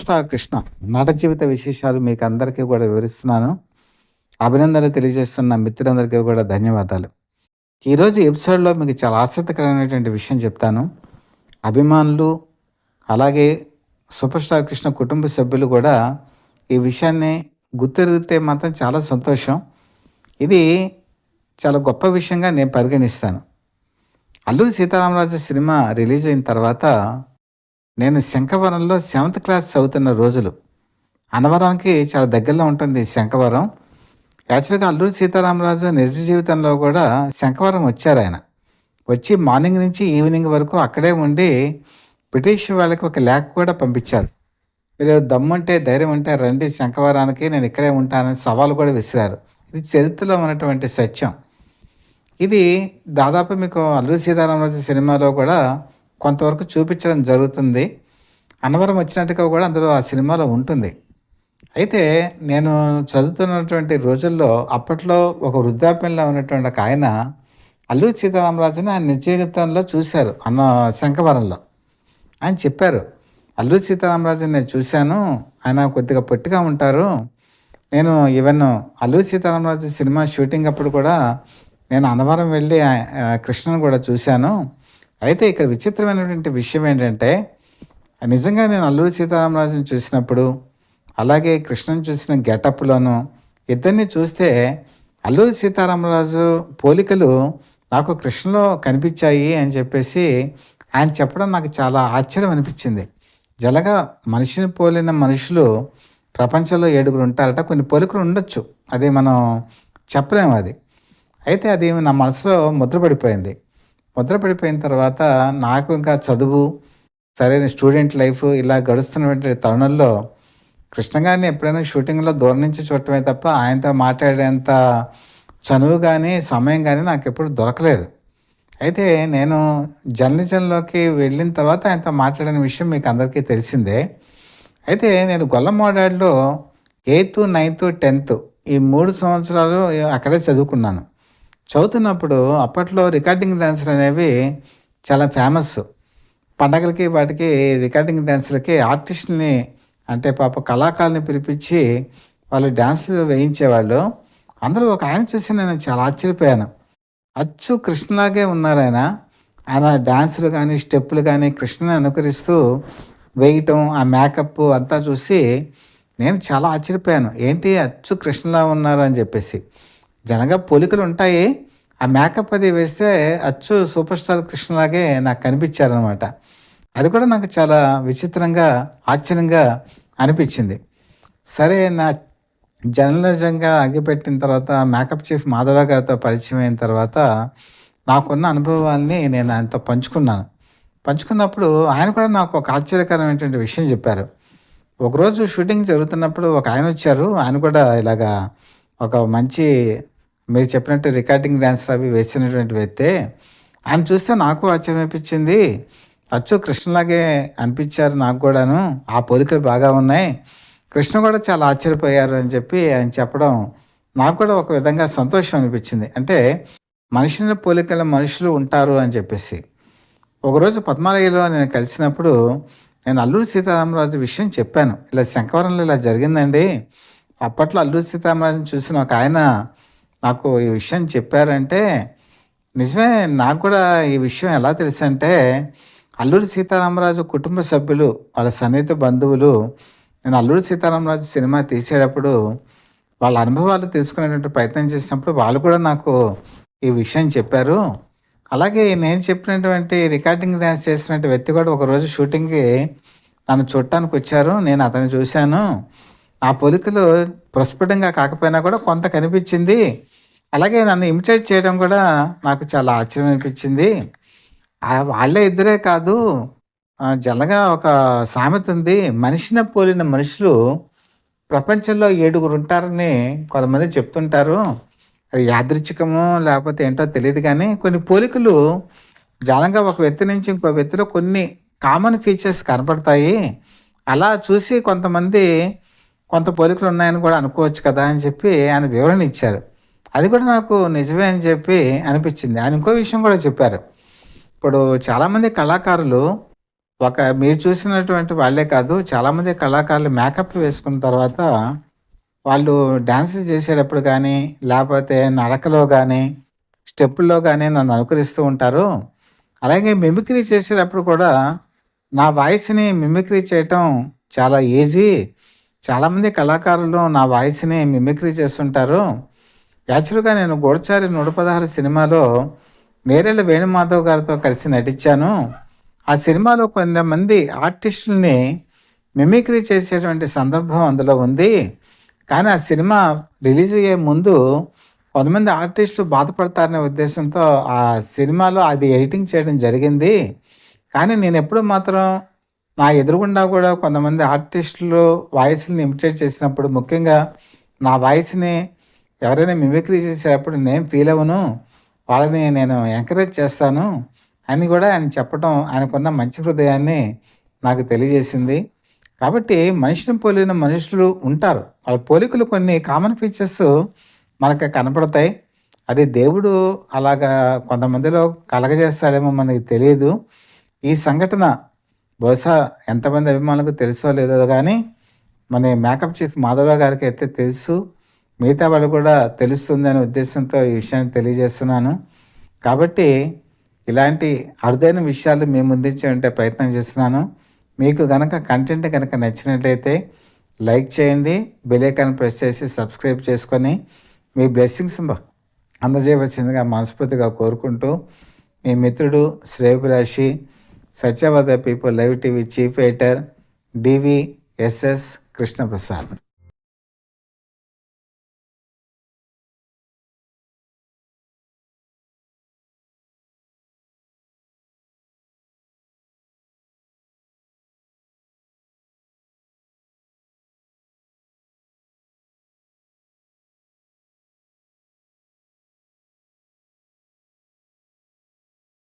Sir Krishna నట జీవిత విశేషాలు మీకు అందరికీ కూడా వివరిస్తున్నాను. అభినందనలు తెలియజేస్తున్న మిత్రులందరికీ కూడా ధన్యవాదాలు. ఈరోజు ఎపిసోడ్‌లో మీకు చాలా ఆసక్తికరమైనటువంటి విషయం చెప్తాను. అభిమానులు, అలాగే సూపర్ స్టార్ కృష్ణ కుటుంబ సభ్యులు కూడా ఈ విషయాన్ని గుర్తెరిగితే మాత్రం చాలా సంతోషం. ఇది చాలా గొప్ప విషయంగా నేను పరిగణిస్తాను. 'అల్లూరి సీతారామరాజు' సినిమా రిలీజ్ అయిన తర్వాత నేను శంఖవరంలో సెవెంత్ క్లాస్ చదువుతున్న రోజులు. అన్నవరానికి చాలా దగ్గరలో ఉంటుంది శంఖవరం. యాక్చువల్‌గా 'అల్లూరి సీతారామరాజు' నిజ జీవితంలో కూడా శంఖవరం వచ్చారాయన. వచ్చి మార్నింగ్ నుంచి ఈవినింగ్ వరకు అక్కడే ఉండి బ్రిటిష్ వాళ్ళకి ఒక లేఖ కూడా పంపించారు. మీరు దమ్ముంటే, ధైర్యం ఉంటే రండి శంఖవరానికి, నేను ఇక్కడే ఉంటానని సవాలు కూడా విసిరారు. ఇది చరిత్రలో ఉన్నటువంటి సత్యం. ఇది దాదాపు మీకు 'అల్లూరి సీతారామరాజు' సినిమాలో కూడా కొంతవరకు చూపించడం జరుగుతుంది. అన్నవరం వచ్చినట్టుగా కూడా అందులో ఆ సినిమాలో ఉంటుంది. అయితే నేను చదువుతున్నటువంటి రోజుల్లో అప్పట్లో ఒక వృద్ధాప్యంలో ఉన్నటువంటి ఒక ఆయన 'అల్లూరి సీతారామరాజుని' ఆయన నిజ జీవితంలో చూశారు శంఖవరంలో. ఆయన చెప్పారు, "అల్లూరి సీతారామరాజుని నేను చూశాను. ఆయన కొద్దిగా పొట్టిగా ఉంటారు. నేను even 'Alluri Sitaramaraju' cinema shooting అప్పుడు కూడా నేను అన్నవరం వెళ్ళి కృష్ణను కూడా చూశాను. అయితే ఇక్కడ విచిత్రమైనటువంటి విషయం ఏంటంటే, నిజంగా నేను 'అల్లూరి సీతారామరాజుని' చూసినప్పుడు, అలాగే కృష్ణను చూసిన గెటప్‌లోను ఇద్దరిని చూస్తే 'అల్లూరి సీతారామరాజు' పోలికలు నాకు కృష్ణలో కనిపించాయి" అని చెప్పేసి ఆయన చెప్పడం నాకు చాలా ఆశ్చర్యం అనిపించింది. జలగా మనిషిని పోలిన మనుషులు ప్రపంచంలో 7 ఉంటారట. కొన్ని పోలికలు ఉండొచ్చు. అది మనం చెప్పలేము అది. అయితే అది నా మనసులో ముద్రపడిపోయింది. ముద్రపడిపోయిన తర్వాత నాకు ఇంకా చదువు, సరైన స్టూడెంట్ లైఫ్ ఇలా గడుస్తున్నటువంటి తరుణంలో కృష్ణ గారిని ఎప్పుడైనా షూటింగ్‌లో దూరం నుంచి చూడటమే తప్ప ఆయనతో మాట్లాడేంత చనువు గానీ, సమయం గానీ నాకెప్పుడు దొరకలేదు. అయితే నేను జర్నలిజంలోకి వెళ్ళిన తర్వాత ఆయనతో మాట్లాడిన విషయం మీకు అందరికీ తెలిసిందే. అయితే నేను గొల్లమోడాడులో 8థ్, 9థ్, 10థ్ ఈ 3 సంవత్సరాలు అక్కడే చదువుకున్నాను. చదువుతున్నప్పుడు అప్పట్లో రికార్డింగ్ డాన్సులు అనేవి చాలా ఫేమస్. పండగలకి వాటికి రికార్డింగ్ డాన్సులకి ఆర్టిస్ట్‌ని అంటే కళాకారుల్ని పిలిపించి వాళ్ళు డాన్సులు వేయించేవాళ్ళు. అందులో ఒక ఆయన చూసి నేను చాలా ఆశ్చర్యపోయాను. అచ్చు కృష్ణలాగే ఉన్నారాయన. ఆయన డాన్సులు గానీ, స్టెప్పులు గానీ కృష్ణని అనుకరిస్తూ వేయటం, ఆ మేకప్ అంతా చూసి నేను చాలా ఆశ్చర్యపోయాను. ఏంటి అచ్చు కృష్ణలా ఉన్నారు అని చెప్పేసి. జనగా పోలికలు ఉంటాయి. ఆ మేకప్ అది వేస్తే అచ్చు సూపర్ స్టార్ కృష్ణలాగే నాకు కనిపించారనమాట. అది కూడా నాకు చాలా విచిత్రంగా, ఆశ్చర్యంగా అనిపించింది. సరే నా జర్నలిజంగా అగ్గిపెట్టిన తర్వాత మేకప్ చీఫ్ మాధవరావు గారితో పరిచయం అయిన తర్వాత నాకున్న అనుభవాల్ని నేను ఆయనతో పంచుకున్నాను. పంచుకున్నప్పుడు ఆయన కూడా నాకు ఒక ఆశ్చర్యకరమైనటువంటి విషయం చెప్పారు. ఒకరోజు షూటింగ్ జరుగుతున్నప్పుడు ఒక ఆయన వచ్చారు. ఆయన కూడా ఇలాగా ఒక మంచి మీరు చెప్పినట్టు రికార్డింగ్ డాన్స్‌లు అవి వేసినటువంటి వ్యక్తే. ఆయన చూస్తే నాకు ఆశ్చర్యం అనిపించింది. అచ్చు కృష్ణలాగే అనిపించారు నాకు కూడాను. ఆ పోలికలు బాగా ఉన్నాయి. కృష్ణ కూడా చాలా ఆశ్చర్యపోయారు అని చెప్పి ఆయన చెప్పడం నాకు కూడా ఒక విధంగా సంతోషం అనిపించింది. అంటే మనిషిని పోలికల మనుషులు ఉంటారు అని చెప్పేసి. ఒకరోజు పద్మాలయలో నేను కలిసినప్పుడు నేను 'అల్లూరి సీతారామరాజు' విషయం చెప్పాను. ఇలా శంఖవరంలో ఇలా జరిగిందండి. అప్పట్లో 'అల్లూరి సీతారామరాజుని' చూసిన ఒక ఆయన నాకు ఈ విషయం చెప్పారంటే, నిజమే నాకు కూడా ఈ విషయం ఎలా తెలుసంటే, 'అల్లూరి సీతారామరాజు' కుటుంబ సభ్యులు, వాళ్ళ సన్నిహిత బంధువులు నేను 'అల్లూరి సీతారామరాజు' సినిమా తీసేటప్పుడు వాళ్ళ అనుభవాలు తెలుసుకునేటువంటి ప్రయత్నం చేసినప్పుడు వాళ్ళు కూడా నాకు ఈ విషయం చెప్పారు. అలాగే నేను చెప్పినటువంటి రికార్డింగ్ డాన్స్ చేసినటువంటి వ్యక్తి కూడా ఒకరోజు షూటింగ్‌కి నన్ను చూడటానికి వచ్చారు. నేను అతన్ని చూశాను. ఆ పోలికలు ప్రస్ఫుటంగా కాకపోయినా కూడా కొంత కనిపించింది. అలాగే నన్ను ఇమిటేట్ చేయడం కూడా నాకు చాలా ఆశ్చర్యం అనిపించింది. వాళ్ళే ఇద్దరే కాదు, జనరల్‌గా ఒక సామెత ఉంది. మనిషిని పోలిన మనుషులు ప్రపంచంలో 7 ఉంటారని కొంతమంది చెప్తుంటారు. అది యాదృచ్ఛికమో లేకపోతే ఏంటో తెలీదు గానీ, కొన్ని పోలికలు జాలంగా ఒక వ్యక్తి నుంచి ఇంకో వ్యక్తిలో కొన్ని కామన్ ఫీచర్స్ కనపడతాయి. అలా చూసి కొంతమంది కొంత పోలికలు ఉన్నాయని కూడా అనుకోవచ్చు కదా అని చెప్పి ఆయన వివరణ ఇచ్చారు. అది కూడా నాకు నిజమే అని చెప్పి అనిపించింది. ఆయన ఇంకో విషయం కూడా చెప్పారు. ఇప్పుడు చాలామంది కళాకారులు మీరు చూసినటువంటి వాళ్ళే కాదు, చాలామంది కళాకారులు మేకప్ వేసుకున్న తర్వాత వాళ్ళు డాన్సులు చేసేటప్పుడు కానీ, లేపోతే నడకలో గానీ, స్టెప్పుల్లో గానీ నన్ను అనుకరిస్తూ ఉంటారు. అలాగే మిమిక్రీ చేసేటప్పుడు కూడా నా వాయిస్‌ని మిమిక్రీ చేయటం చాలా ఈజీ. చాలామంది కళాకారులు నా వాయిస్‌ని మిమిక్రీ చేస్తుంటారు. యాక్చువల్‌గా నేను 'గూఢచారి 116' సినిమాలో నేరెళ్ళ వేణుమాధవ్ గారితో కలిసి నటించాను. ఆ సినిమాలో కొంతమంది ఆర్టిస్టుల్ని మిమిక్రీ చేసేటువంటి సందర్భం అందులో ఉంది. కానీ ఆ సినిమా రిలీజ్ అయ్యే ముందు కొంతమంది ఆర్టిస్టులు బాధపడతారనే ఉద్దేశంతో ఆ సినిమాలో అది ఎడిటింగ్ చేయడం జరిగింది. కానీ నేనెప్పుడు మాత్రం నా ఎదురుగుండా కూడా కొంతమంది ఆర్టిస్టులు వాయిస్‌ని ఇమిటేట్ చేసినప్పుడు, ముఖ్యంగా నా వాయిస్‌ని ఎవరైనా మిమిక్రీ చేసేటప్పుడు నేను ఫీల్ అవ్వను. వాళ్ళని నేను ఎంకరేజ్ చేస్తాను అని కూడా ఆయన చెప్పటం, ఆయనకున్న మంచి హృదయాన్ని నాకు తెలియజేసింది. కాబట్టి మనిషిని పోలిన మనుషులు ఉంటారు. వాళ్ళ పోలికలు కొన్ని కామన్ ఫీచర్స్ మనకు కనపడతాయి. అది దేవుడు అలాగా కొంతమందిలో కలగజేస్తాడేమో మనకి తెలీదు. ఈ సంఘటన బహుశా ఎంతమంది అభిమానులకు తెలుసో లేదో గానీ, మన మేకప్ చీఫ్ మాధవరావు గారికైతే తెలుసు. మిగతా వాళ్ళు కూడా తెలుస్తుందనే ఉద్దేశంతో ఈ విషయాన్ని తెలియజేస్తున్నాను. కాబట్టి ఇలాంటి అరుదైన విషయాలు మీ ముందుంచే ప్రయత్నం చేస్తున్నాను. మీకు గనక కంటెంట్ గనక నచ్చినట్లయితే లైక్ చేయండి. బెల్ ఐకాన్ ప్రెస్ చేసి సబ్స్క్రైబ్ చేసుకొని మీ బ్లెస్సింగ్స్ అందజేయవలసిందిగా మనస్ఫూర్తిగా కోరుకుంటూ, మీ మిత్రుడు శ్రేయోభిలాషి, Satyavada people live TV chief editor DVSS Krishnaprasad.